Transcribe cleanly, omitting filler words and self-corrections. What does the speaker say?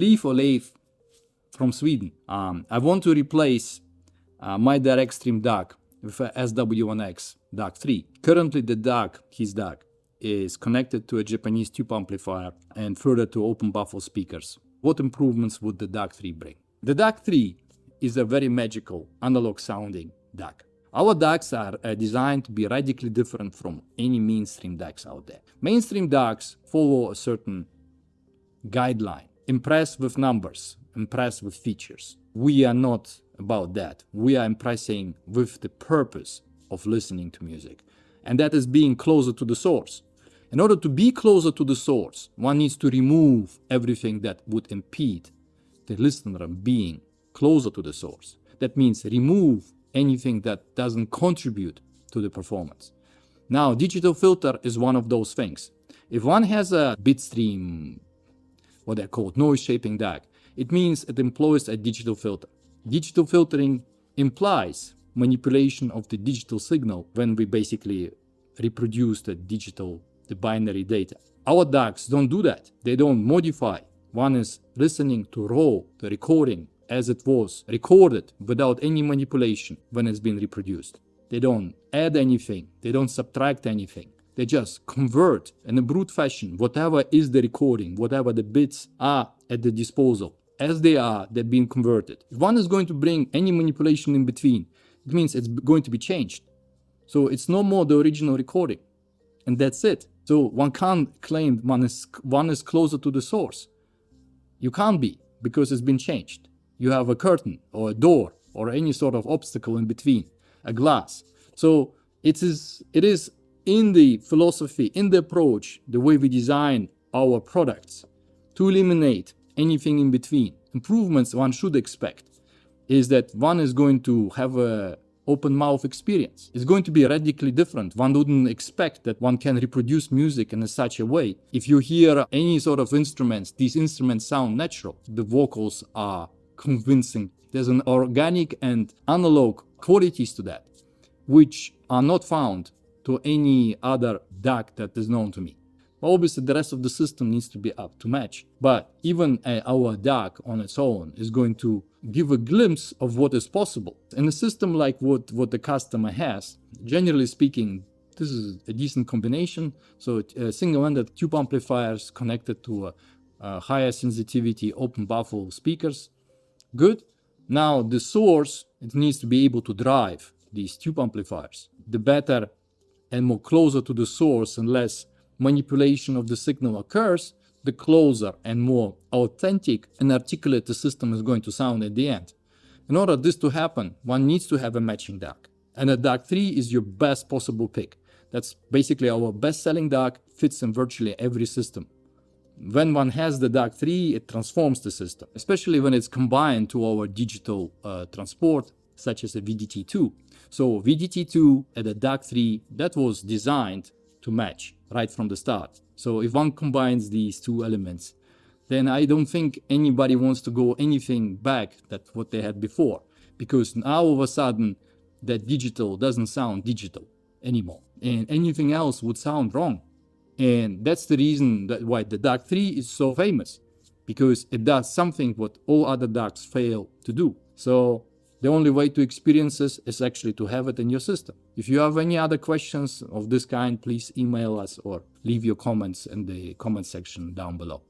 Leif or Leif from Sweden. I want to replace my direct stream DAC with a SW1X DAC III. Currently the DAC, his DAC, is connected to a Japanese tube amplifier and further to open baffle speakers. What improvements would the DAC III bring? The DAC III is a very magical analog sounding DAC. Our DACs are designed to be radically different from any mainstream DACs out there. Mainstream DACs follow a certain guideline. Impress with numbers, impress with features. We are not about that. We are impressing with the purpose of listening to music. And that is being closer to the source. In order to be closer to the source, one needs to remove everything that would impede the listener being closer to the source. That means remove anything that doesn't contribute to the performance. Now, digital filter is one of those things. If one has a bitstream, what they call noise shaping DAC, it means it employs a digital filter. Digital filtering implies manipulation of the digital signal when we basically reproduce the binary data. Our DACs don't do that. They don't modify. One is listening to the recording as it was recorded without any manipulation when it's been reproduced. They don't add anything. They don't subtract anything. They just convert in a brute fashion whatever is the recording, whatever the bits are at the disposal. As they are, they're being converted. If one is going to bring any manipulation in between, it means it's going to be changed. So it's no more the original recording. And that's it. So one can't claim one is closer to the source. You can't be, because it's been changed. You have a curtain or a door or any sort of obstacle in between, a glass. So it is in the philosophy, in the approach, the way we design our products to eliminate anything in between. Improvements one should expect is that one is going to have a open mouth experience. It's going to be radically different. One wouldn't expect that one can reproduce music in such a way. If you hear any sort of instruments, these instruments sound natural. The vocals are convincing. There's an organic and analog qualities to that, which are not found to any other DAC that is known to me. Obviously, the rest of the system needs to be up to match. But even our DAC on its own is going to give a glimpse of what is possible. In a system like what the customer has, generally speaking, this is a decent combination. So single-ended tube amplifiers connected to a higher sensitivity open baffle speakers. Good. Now the source, it needs to be able to drive these tube amplifiers. The better and more closer to the source and less manipulation of the signal occurs, the closer and more authentic and articulate the system is going to sound at the end. In order for this to happen, one needs to have a matching DAC. And a DAC III is your best possible pick. That's basically our best-selling DAC, fits in virtually every system. When one has the DAC III, it transforms the system, especially when it's combined to our digital transport, such as a VDT2. So VDT2 and a DAC III, that was designed to match right from the start. So if one combines these two elements, then I don't think anybody wants to go anything back than what they had before, because now all of a sudden that digital doesn't sound digital anymore, and anything else would sound wrong. And that's the reason why the DAC III is so famous, because it does something what all other DACs fail to do. So the only way to experience this is actually to have it in your system. If you have any other questions of this kind, please email us or leave your comments in the comment section down below.